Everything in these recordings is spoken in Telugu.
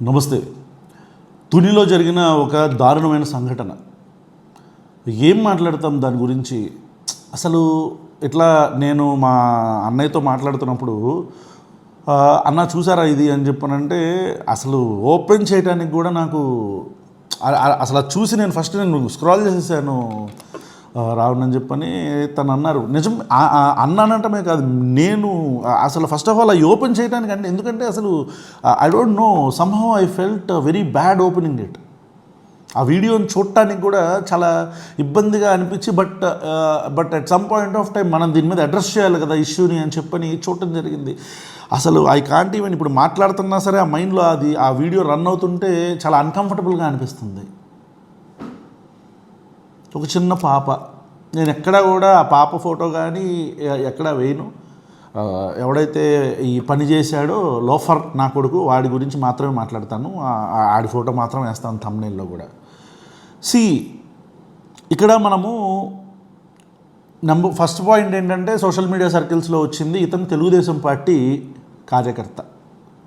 నమస్తే. తునిలో జరిగిన ఒక దారుణమైన సంఘటన. ఏం మాట్లాడతాం దాని గురించి? అసలు ఇట్లా నేను మా అన్నయ్యతో మాట్లాడుతున్నప్పుడు అన్న చూసారా ఇది అని చెప్పానంటే అసలు ఓపెన్ చేయడానికి కూడా నాకు అసలు అది చూసి నేను ఫస్ట్ స్క్రాల్ చేసేసాను రావణ్ అని చెప్పని తను అన్నారు. నిజం అన్నానంటమే కాదు, నేను అసలు ఫస్ట్ ఆఫ్ ఆల్ అవి ఓపెన్ చేయడానికి అంటే ఎందుకంటే అసలు I don't no, somehow I felt very bad opening it. ఆ వీడియోని చూడటానికి కూడా చాలా ఇబ్బందిగా అనిపించి but at some point of time మనం దీని మీద అడ్రస్ చేయాలి కదా ఇష్యూని అని చెప్పని చూడటం జరిగింది. అసలు ఐ కాంట్ ఈవెన్ ఇప్పుడు మాట్లాడుతున్నా సరే ఆ మైండ్లో ఆ వీడియో రన్ అవుతుంటే చాలా అన్కంఫర్టబుల్గా అనిపిస్తుంది. ఒక చిన్న పాప, నేను ఎక్కడా కూడా ఆ పాప ఫోటో కానీ ఎక్కడా వేయను. ఎవడైతే ఈ పని చేశాడో లోఫర్ నా కొడుకు, వాడి గురించి మాత్రమే మాట్లాడతాను. ఆడి ఫోటో మాత్రం వేస్తాను థంబ్నెయిల్లో కూడా. ఇక్కడ మనము ఫస్ట్ పాయింట్ ఏంటంటే సోషల్ మీడియా సర్కిల్స్లో వచ్చింది, ఇతను తెలుగుదేశం పార్టీ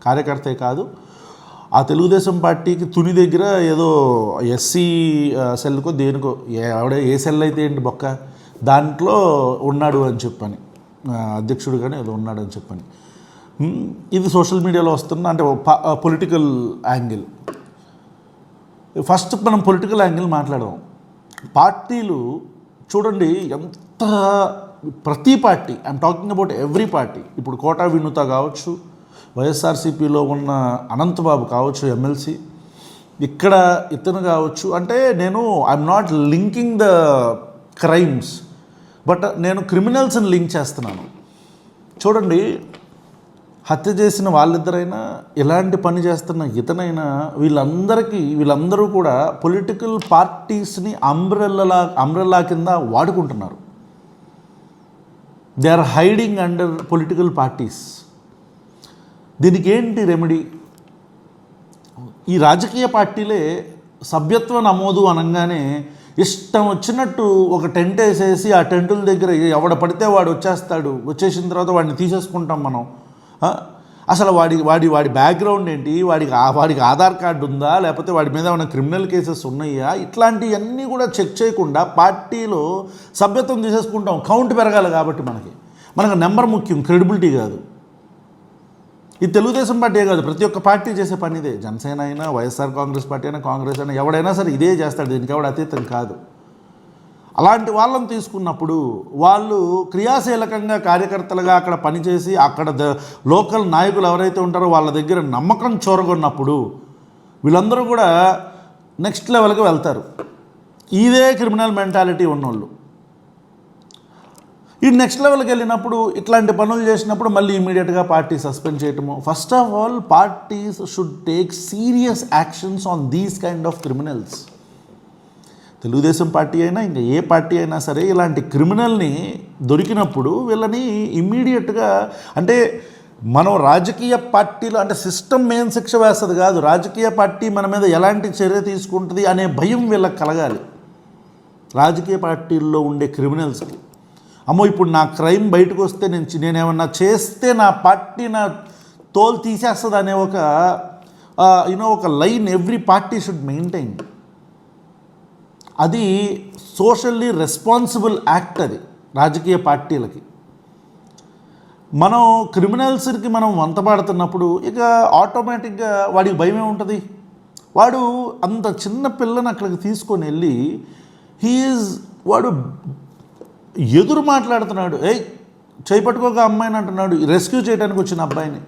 కార్యకర్తే కాదు, ఆ తెలుగుదేశం పార్టీకి తుని దగ్గర ఏదో ఎస్సీ సెల్కో దేనికో ఏ సెల్ అయితే ఏంటి బొక్క దాంట్లో ఉన్నాడు అని చెప్పని, అధ్యక్షుడు కానీ ఏదో ఉన్నాడు అని చెప్పని. ఇది సోషల్ మీడియాలో వస్తున్న అంటే పొలిటికల్ యాంగిల్. ఫస్ట్ మనం పొలిటికల్ యాంగిల్ మాట్లాడదాం. పార్టీలు చూడండి ఎంత, ప్రతి party, I'm talking about every party. ఇప్పుడు కోటా వినూత కావచ్చు, వైఎస్ఆర్సీపీలో ఉన్న అనంతబాబు కావచ్చు ఎమ్మెల్సీ, ఇక్కడ ఇతను కావచ్చు. అంటే నేను I'm not linking the crimes, but నేను క్రిమినల్స్ని లింక్ చేస్తున్నాను. చూడండి, హత్య చేసిన వాళ్ళిద్దరైనా, ఎలాంటి పని చేస్తున్న ఇతనైనా, వీళ్ళందరూ కూడా పొలిటికల్ పార్టీస్ని అంబ్రెల్లా కింద వాడుకుంటున్నారు. They are hiding under political parties. దీనికి ఏంటి రెమెడీ? ఈ రాజకీయ పార్టీలే సభ్యత్వ నమోదు అనగానే ఇష్టం వచ్చినట్టు ఒక టెంట్ వేసేసి ఆ టెంటుల దగ్గర ఎవడ పడితే వాడు వచ్చేస్తాడు, వచ్చేసిన తర్వాత వాడిని తీసేసుకుంటాం మనం. అసలు వాడి బ్యాక్గ్రౌండ్ ఏంటి, వాడికి ఆధార్ కార్డు ఉందా, లేకపోతే వాడి మీద ఏమైనా క్రిమినల్ కేసెస్ ఉన్నాయా, ఇట్లాంటివన్నీ కూడా చెక్ చేయకుండా పార్టీలో సభ్యత్వం తీసేసుకుంటాం. కౌంట్ పెరగాలి కాబట్టి మనకు నెంబర్ ముఖ్యం, క్రెడిబిలిటీ కాదు. ఇది తెలుగుదేశం పార్టీ కాదు, ప్రతి ఒక్క పార్టీ చేసే పని ఇదే. జనసేన అయినా, వైఎస్ఆర్ కాంగ్రెస్ పార్టీ అయినా, కాంగ్రెస్ అయినా, ఎవడైనా సరే ఇదే చేస్తాడు. దీనికి ఎవడు అతీతం కాదు. అలాంటి వాళ్ళని తీసుకున్నప్పుడు వాళ్ళు క్రియాశీలకంగా కార్యకర్తలుగా అక్కడ పనిచేసి అక్కడ లోకల్ నాయకులు ఎవరైతే ఉంటారో వాళ్ళ దగ్గర నమ్మకం చొరగొన్నప్పుడు వీళ్ళందరూ కూడా నెక్స్ట్ లెవెల్కి వెళ్తారు. ఇదే క్రిమినల్ మెంటాలిటీ ఉన్నోళ్ళు ఈ నెక్స్ట్ లెవెల్కి వెళ్ళినప్పుడు ఇట్లాంటి పనులు చేసినప్పుడు మళ్ళీ ఇమీడియట్గా పార్టీ సస్పెండ్ చేయటము. First of all, parties should take serious actions on these kind of criminals. Telugu Desam party అయినా ఇంకా ఏ పార్టీ అయినా సరే ఇలాంటి క్రిమినల్ని దొరికినప్పుడు వీళ్ళని ఇమ్మీడియట్గా, అంటే మనం రాజకీయ పార్టీలో అంటే సిస్టమ్ మెయిన్ శిక్ష వేస్తుంది కాదు, రాజకీయ పార్టీ మన మీద ఎలాంటి చర్య తీసుకుంటుంది అనే భయం వీళ్ళకి కలగాలి. రాజకీయ పార్టీల్లో ఉండే క్రిమినల్స్కి, అమ్మో ఇప్పుడు నా క్రైమ్ బయటకు వస్తే నేనేమన్నా చేస్తే నా పార్టీ నా తోలు తీసేస్తుంది అనే ఒక line every party should maintain. అది సోషల్లీ రెస్పాన్సిబుల్ యాక్ట్. అది రాజకీయ పార్టీలకి. మనం క్రిమినల్స్కి మనం వంతపాడుతున్నప్పుడు ఇక ఆటోమేటిక్గా వాడికి భయమే ఉంటుంది. వాడు అంత చిన్న పిల్లని అక్కడికి తీసుకొని వెళ్ళి వాడు ఎదురు మాట్లాడుతున్నాడు, చేపట్టుకోక అమ్మాయిని అంటున్నాడు, రెస్క్యూ చేయడానికి వచ్చిన అబ్బాయిని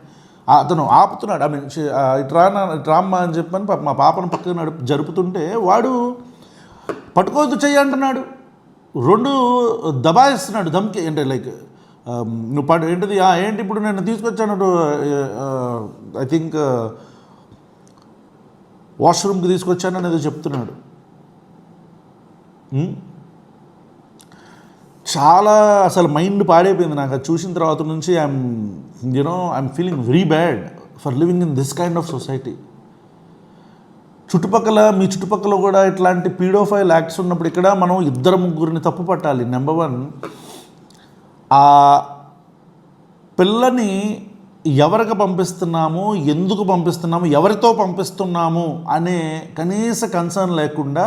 అతను ఆపుతున్నాడు. ఐ మీన్ ఇట్రామ్మా అని చెప్పని మా పాపను పక్కన జరుపుతుంటే వాడు పట్టుకోవద్దు చెయ్యి అంటున్నాడు. 2 దబాయిస్తున్నాడు, ధమ్కి అంటే లైక్ నువ్వు ఏంటిది ఏంటి ఇప్పుడు నేను తీసుకొచ్చాను, ఐ థింక్ వాష్రూమ్కి తీసుకొచ్చాను అనేది చెప్తున్నాడు. చాలా అసలు మైండ్ పాడైపోయింది నాకు అది చూసిన తర్వాత నుంచి. I'm feeling very bad for living in this kind of society. మీ చుట్టుపక్కల కూడా ఇట్లాంటి పీడోఫైల్ యాక్ట్స్ ఉన్నప్పుడు ఇక్కడ మనం 2-3 తప్పు పట్టాలి. నెంబర్ 1, ఆ పిల్లని ఎవరికి పంపిస్తున్నాము, ఎందుకు పంపిస్తున్నాము, ఎవరితో పంపిస్తున్నాము అనే కనీస కన్సర్న్ లేకుండా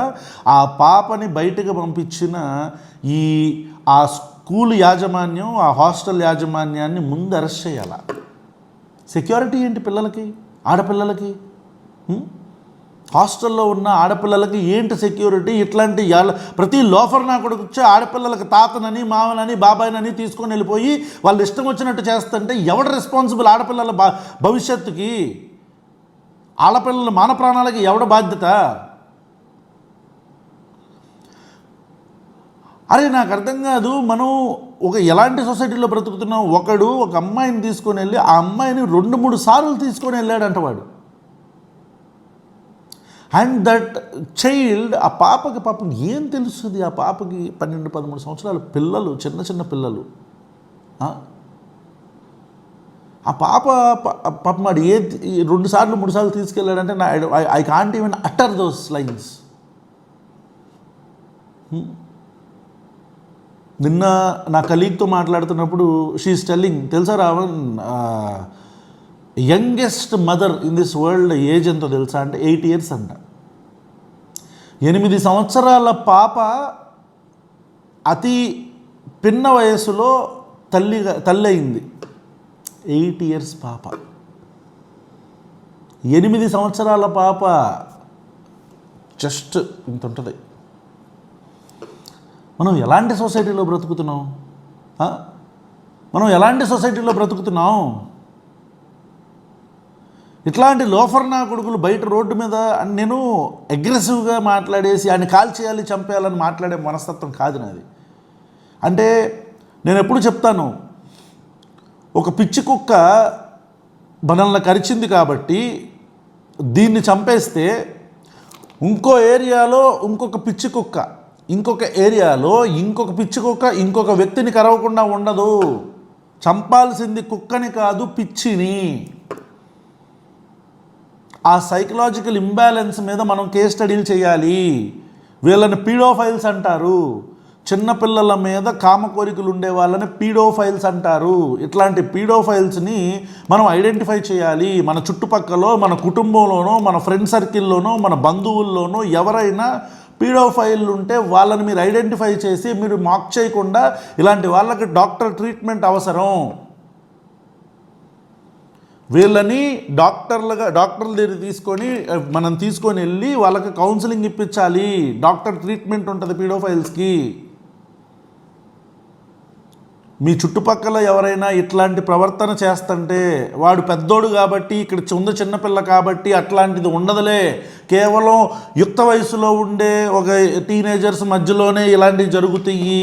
ఆ పాపని బయటకు పంపించిన ఆ స్కూల్ యాజమాన్యం, ఆ హాస్టల్ యాజమాన్యాన్ని ముందు అరెస్ట్ చేయాల. సెక్యూరిటీ ఏంటి పిల్లలకి, ఆడపిల్లలకి? హాస్టల్లో ఉన్న ఆడపిల్లలకి ఏంటి సెక్యూరిటీ? ఇట్లాంటి ప్రతి లోఫర్ నా కొడుకు వచ్చి ఆడపిల్లలకి తాతనని, మామనని, బాబాయ్నని తీసుకొని వెళ్ళిపోయి వాళ్ళు ఇష్టం వచ్చినట్టు చేస్తుంటే ఎవడు రెస్పాన్సిబుల్? ఆడపిల్లల భవిష్యత్తుకి, ఆడపిల్లల మాన ప్రాణాలకి ఎవడ బాధ్యత? అరే నాకు అర్థం కాదు, మనం ఎలాంటి సొసైటీలో బ్రతుకుతున్నాం? ఒక అమ్మాయిని తీసుకొని వెళ్ళి ఆ అమ్మాయిని 2-3 సార్లు తీసుకొని వెళ్ళాడంట వాడు. అండ్ దట్ చైల్డ్, ఆ పాపకి పాపం ఏం తెలుస్తుంది? ఆ పాపకి 12-13 సంవత్సరాల పిల్లలు, చిన్న పిల్లలు. ఆ పాపం వాడు 2 సార్లు 3 సార్లు తీసుకెళ్ళాడంటే I can't even utter those lines. నిన్న నా కలీగ్తో మాట్లాడుతున్నప్పుడు షీఈస్ టెల్లింగ్, తెలుసా Ravan, youngest mother in this world age ఎంతో తెలుసా అంటే 8 years అంట. 8 సంవత్సరాల పాప అతి పిన్న వయసులో తల్లి అయింది. 8 years పాప, 8 సంవత్సరాల పాప, జస్ట్ ఇంత ఉంటుంది. మనం ఎలాంటి సొసైటీలో బ్రతుకుతున్నాం? ఇట్లాంటి లోఫర్ నా కొడుకులు బయట రోడ్డు మీద, నేను అగ్రెసివ్గా మాట్లాడేసి ఆయన కాల్ చేయాలి, చంపేయాలని మాట్లాడే మనస్తత్వం కాదు నాది. అంటే నేను ఎప్పుడు చెప్తాను, ఒక పిచ్చి కుక్క మనల్ని కరిచింది కాబట్టి దీన్ని చంపేస్తే ఇంకో ఏరియాలో ఇంకొక పిచ్చి కుక్క, ఇంకొక ఏరియాలో ఇంకొక పిచ్చి కుక్క ఇంకొక వ్యక్తిని కరవకుండా ఉండదు. చంపాల్సింది కుక్కని కాదు, పిచ్చిని. ఆ సైకలాజికల్ ఇంబ్యాలెన్స్ మీద మనం కేస్ స్టడీలు చేయాలి. వీళ్ళని పీడోఫైల్స్ అంటారు. చిన్నపిల్లల మీద కామ కోరికలు ఉండే వాళ్ళని పీడోఫైల్స్ అంటారు. ఇట్లాంటి పీడోఫైల్స్ని మనం ఐడెంటిఫై చేయాలి. మన చుట్టుపక్కల, మన కుటుంబంలోనో, మన ఫ్రెండ్ సర్కిల్లోనో, మన బంధువుల్లోనో ఎవరైనా పీడోఫైల్ ఉంటే వాళ్ళని మీరు ఐడెంటిఫై చేసి మీరు మాక్ చేయకుండా, ఇలాంటి వాళ్ళకి డాక్టర్ ట్రీట్మెంట్ అవసరం. వీళ్ళని డాక్టర్ల దగ్గర మనం తీసుకొని వెళ్ళి వాళ్ళకి కౌన్సిలింగ్ ఇప్పించాలి. డాక్టర్ ట్రీట్మెంట్ ఉంటుంది పీడోఫైల్స్కి. మీ చుట్టుపక్కల ఎవరైనా ఇట్లాంటి ప్రవర్తన చేస్తుంటే వాడు పెద్దోడు కాబట్టి, ఇక్కడ చిన్నపిల్ల కాబట్టి అట్లాంటిది ఉండదులే, కేవలం యుక్త వయసులో ఉండే ఒక టీనేజర్స్ మధ్యలోనే ఇలాంటివి జరుగుతాయి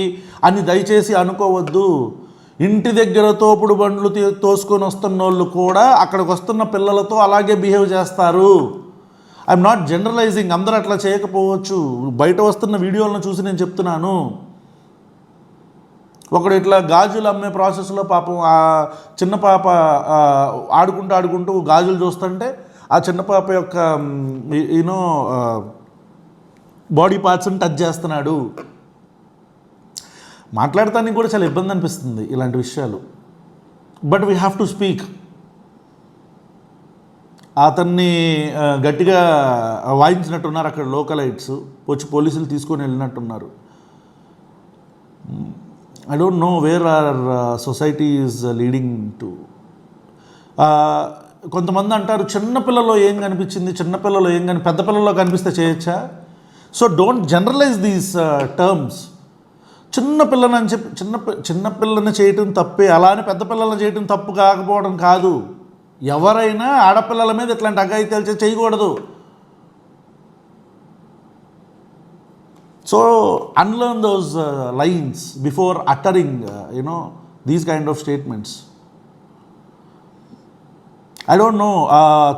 అని దయచేసి అనుకోవద్దు. ఇంటి దగ్గర తోపుడు బండ్లు తోసుకొని వస్తున్న వాళ్ళు కూడా అక్కడికి వస్తున్న పిల్లలతో అలాగే బిహేవ్ చేస్తారు. ఐఎమ్ నాట్ జనరలైజింగ్, అందరూ అట్లా చేయకపోవచ్చు. బయట వస్తున్న వీడియోలను చూసి నేను చెప్తున్నాను. ఒకడు ఇట్లా గాజులు అమ్మే ప్రాసెస్లో పాపం ఆ చిన్న పాప ఆడుకుంటూ గాజులు చూస్తుంటే ఆ చిన్న పాప యొక్క బాడీ పార్ట్స్ని టచ్ చేస్తున్నాడు. మాట్లాడటానికి కూడా చాలా ఇబ్బంది అనిపిస్తుంది ఇలాంటి విషయాలు. But we have to speak. అతన్ని గట్టిగా వాయించినట్టున్నారు అక్కడ లోకలైట్స్, వచ్చి పోలీసులు తీసుకొని వెళ్ళినట్టున్నారు. I don't know where our society is leading to. కొంతమంది అంటారు చిన్నపిల్లలో ఏం కనిపించింది, పెద్ద పిల్లల్లో కనిపిస్తే చేయొచ్చా? So don't generalise these terms. చిన్నపిల్లని అని చెప్పి చిన్నపిల్లని చేయటం తప్పే, అలా అని పెద్ద పిల్లలను చేయటం తప్పు కాకపోవడం కాదు. ఎవరైనా ఆడపిల్లల మీద ఇట్లాంటి అఘాయిత్యాలు చేయకూడదు. So unlearn those lines before uttering these kind of statements. I don't no,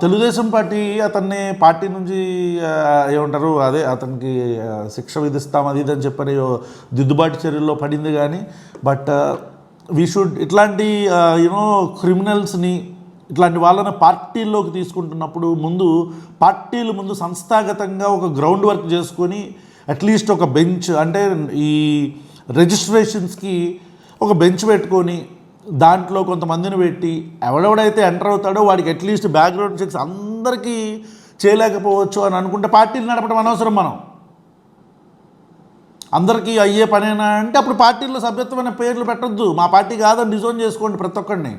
Telugu Desam party అతన్ని పార్టీ నుంచి ఏమంటారు అదే అతనికి శిక్ష విధిస్తాం అది ఇదని చెప్పని దిద్దుబాటు చర్యల్లో పడింది. కానీ బట్ వీ షుడ్ ఇట్లాంటి క్రిమినల్స్ని, ఇట్లాంటి వాళ్ళని పార్టీల్లోకి తీసుకుంటున్నప్పుడు పార్టీలు ముందు సంస్థాగతంగా ఒక గ్రౌండ్ వర్క్ చేసుకొని అట్లీస్ట్ ఒక బెంచ్, అంటే ఈ రిజిస్ట్రేషన్స్కి ఒక బెంచ్ పెట్టుకొని దాంట్లో కొంతమందిని పెట్టి ఎవడెవడైతే ఎంటర్ అవుతాడో వాడికి అట్లీస్ట్ బ్యాక్గ్రౌండ్ చెక్స్ అందరికీ చేయలేకపోవచ్చు అని అనుకుంటే పార్టీలు నడపడం అనవసరం. మనం అందరికీ అయ్యే పనేనా అంటే అప్పుడు పార్టీల్లో సభ్యత్వం అనే పేర్లు పెట్టొద్దు. మా పార్టీ కాదని డిజోన్ చేసుకోండి ప్రతి ఒక్కడిని.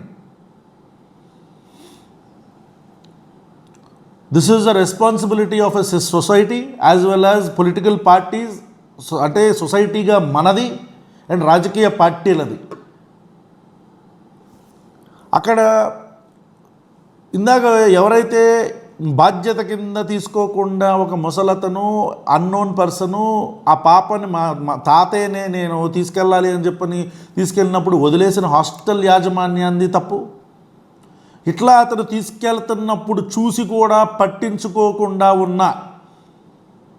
This is the responsibility of a society as well as political parties. అంటే సొసైటీగా మనది అండ్ రాజకీయ పార్టీలది. అక్కడ ఇందాక ఎవరైతే బాధ్యత కింద తీసుకోకుండా ఒక ముసలతను అన్నోన్ పర్సను ఆ పాపని మా తాతయ్యనే నేను తీసుకెళ్ళాలి అని చెప్పని తీసుకెళ్ళినప్పుడు వదిలేసిన హాస్టల్ యాజమాన్యాన్ని తప్పు. ఇట్లా అతను తీసుకెళ్తున్నప్పుడు చూసి కూడా పట్టించుకోకుండా ఉన్న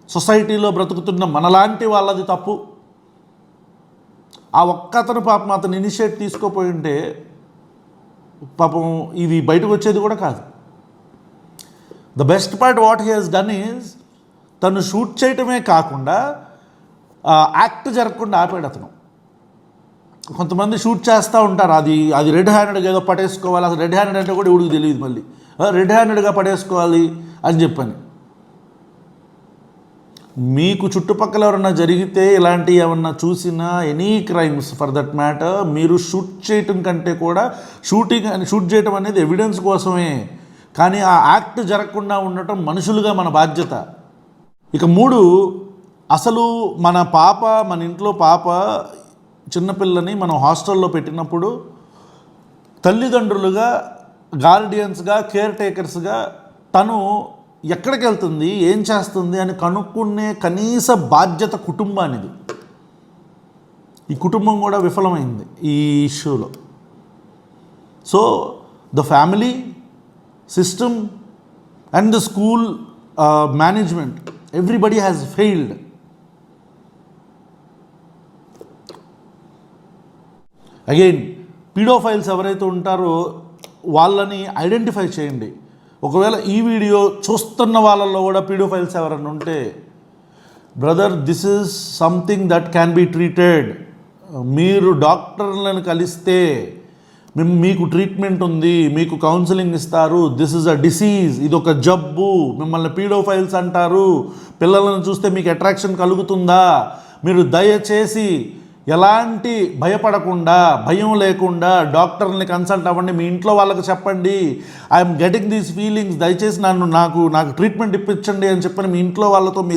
సొసైటీలో బ్రతుకుతున్న మనలాంటి వాళ్ళది తప్పు. ఆ ఒక్కతను పాపం అతను ఇనిషియేట్ తీసుకోపోయి ఉంటే పాపం ఇది బయటకు వచ్చేది కూడా కాదు. The best part what he has done is తను షూట్ చేయటమే కాకుండా యాక్ట్ జరగకుండా ఆపాడు అతను. కొంతమంది షూట్ చేస్తూ ఉంటారు, అది రెడ్ హ్యాండెడ్గా ఏదో పట్టేసుకోవాలి. అసలు రెడ్ హ్యాండెడ్ అంటే కూడా ఎవడికి తెలియదు, మళ్ళీ రెడ్ హ్యాండెడ్గా పట్టేసుకోవాలి అని చెప్పని. మీకు చుట్టుపక్కల ఎవరన్నా జరిగితే ఇలాంటివి ఏమన్నా చూసినా any crimes for that matter మీరు షూట్ చేయటం కంటే కూడా షూట్ చేయటం అనేది ఎవిడెన్స్ కోసమే, కానీ ఆ యాక్ట్ జరగకుండా ఉండటం మనుషులుగా మన బాధ్యత. ఇక 3, అసలు మన ఇంట్లో పాప చిన్నపిల్లని మనం హాస్టల్లో పెట్టినప్పుడు తల్లిదండ్రులుగా, గార్డియన్స్గా, కేర్ టేకర్స్గా తను ఎక్కడికి వెళ్తుంది, ఏం చేస్తుంది అని కనుక్కునే కనీస బాధ్యత కుటుంబానిది. ఈ కుటుంబం కూడా విఫలమైంది ఈ ఇష్యూలో. So the family system and the school management, everybody has failed. Again paedophiles ఎవరైతే ఉంటారో వాళ్ళని ఐడెంటిఫై చేయండి. ఒకవేళ ఈ వీడియో చూస్తున్న వాళ్ళల్లో కూడా పీడోఫైల్స్ ఎవరైనా ఉంటే, brother, this is something that can be treated. మీరు డాక్టర్లను కలిస్తే మీకు ట్రీట్మెంట్ ఉంది, మీకు కౌన్సిలింగ్ ఇస్తారు. దిస్ ఈజ్ అ డిసీజ్, ఇది ఒక జబ్బు. మిమ్మల్ని పీడోఫైల్స్ అంటారు. పిల్లలను చూస్తే మీకు అట్రాక్షన్ కలుగుతుందా? మీరు దయచేసి ఎలాంటి భయపడకుండా, భయం లేకుండా డాక్టర్ని కన్సల్ట్ అవ్వండి. మీ ఇంట్లో వాళ్ళకి చెప్పండి, ఐఎమ్ గెటింగ్ దీస్ ఫీలింగ్స్, దయచేసి నాకు ట్రీట్మెంట్ ఇప్పించండి అని చెప్పని మీ ఇంట్లో వాళ్ళతో, మీ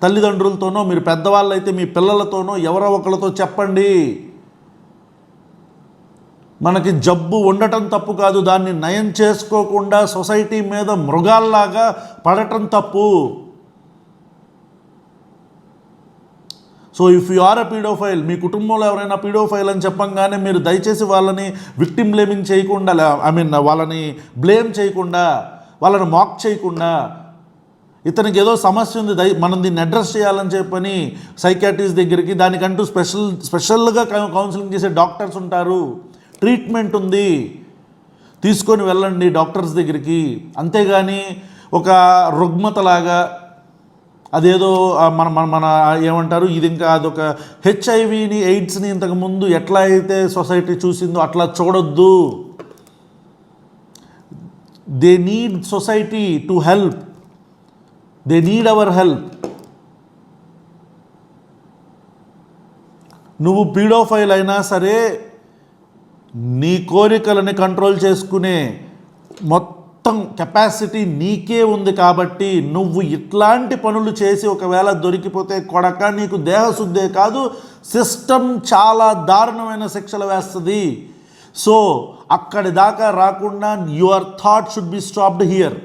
తల్లిదండ్రులతోనో, మీరు పెద్దవాళ్ళు అయితే మీ పిల్లలతోనో ఎవరో ఒకరితో చెప్పండి. మనకి జబ్బు ఉండటం తప్పు కాదు, దాన్ని నయం చేసుకోకుండా సొసైటీ మీద మృగాల్లాగా పడటం తప్పు. సో ఇఫ్ యు ఆర్ ఎ పీడోఫైల్, మీ కుటుంబంలో ఎవరైనా పీడోఫైల్ అని చెప్పంగానే మీరు దయచేసి వాళ్ళని విక్టిమ్ బ్లేమింగ్ చేయకుండా, వాళ్ళని బ్లేమ్ చేయకుండా, వాళ్ళని మాక్ చేయకుండా, ఇతనికి ఏదో సమస్య ఉంది మనం దీన్ని అడ్రస్ చేయాలని చెప్పని సైకాట్రిస్ట్ దగ్గరికి, దానికంటూ స్పెషల్గా కౌన్సిలింగ్ చేసే డాక్టర్స్ ఉంటారు, ట్రీట్మెంట్ ఉంది, తీసుకొని వెళ్ళండి డాక్టర్స్ దగ్గరికి. అంతేగాని ఒక రుగ్మతలాగా అదేదో మన ఏమంటారు, ఇది ఇంకా అదొక హెచ్ఐవిని, ఎయిడ్స్ని ఇంతకుముందు ఎట్లా అయితే సొసైటీ చూసిందో అట్లా చూడొద్దు. They need society to help, they need hour help. నువ్వు పీడోఫైల్ అయినా సరే నీ కోరికలని కంట్రోల్ చేసుకునే మొత్తం కెపాసిటీ నీకే ఉంది. కాబట్టి నువ్వు ఇట్లాంటి పనులు చేసి ఒకవేళ దొరికిపోతే కొడక, నీకు దేహశుద్ధే కాదు, సిస్టమ్ చాలా దారుణమైన శిక్షలు వేస్తుంది. సో అక్కడి దాకా రాకుండా your thought should be stopped here.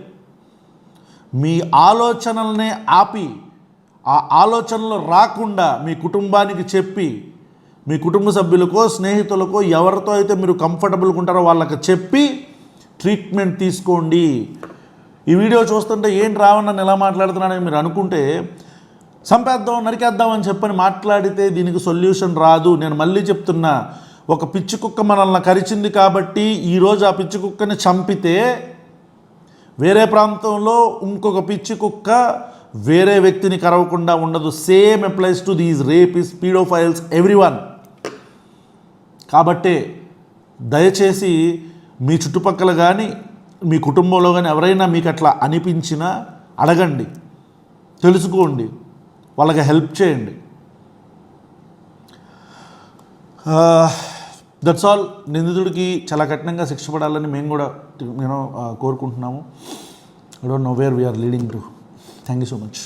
మీ ఆలోచనలనే ఆపి, ఆ ఆలోచనలు రాకుండా మీ కుటుంబానికి చెప్పి, మీ కుటుంబ సభ్యులకో, స్నేహితులకో, ఎవరితో అయితే మీరు కంఫర్టబుల్గా ఉంటారో వాళ్ళకి చెప్పి ట్రీట్మెంట్ తీసుకోండి. ఈ వీడియో చూస్తుంటే ఏంటి రావణ్ ఎలా మాట్లాడుతున్నాడని మీరు అనుకుంటే, చంపేద్దాం, నరికేద్దాం అని చెప్పని మాట్లాడితే దీనికి సొల్యూషన్ రాదు. నేను మళ్ళీ చెప్తున్నా, ఒక పిచ్చి కుక్క మనల్ని కరిచింది కాబట్టి ఈరోజు ఆ పిచ్చి కుక్కని చంపితే వేరే ప్రాంతంలో ఇంకొక పిచ్చి కుక్క వేరే వ్యక్తిని కరవకుండా ఉండదు. Same applies to these rapist, paedophiles, everyone. కాబట్టి దయచేసి మీ చుట్టుపక్కల కానీ మీ కుటుంబంలో కానీ ఎవరైనా మీకు అట్లా అనిపించినా అడగండి, తెలుసుకోండి, వాళ్ళకి హెల్ప్ చేయండి. That's all. నిందితుడికి చాలా కఠినంగా శిక్ష పడాలని మేము కూడా కోరుకుంటున్నాము. I don't know where we are leading to. Thank you so much.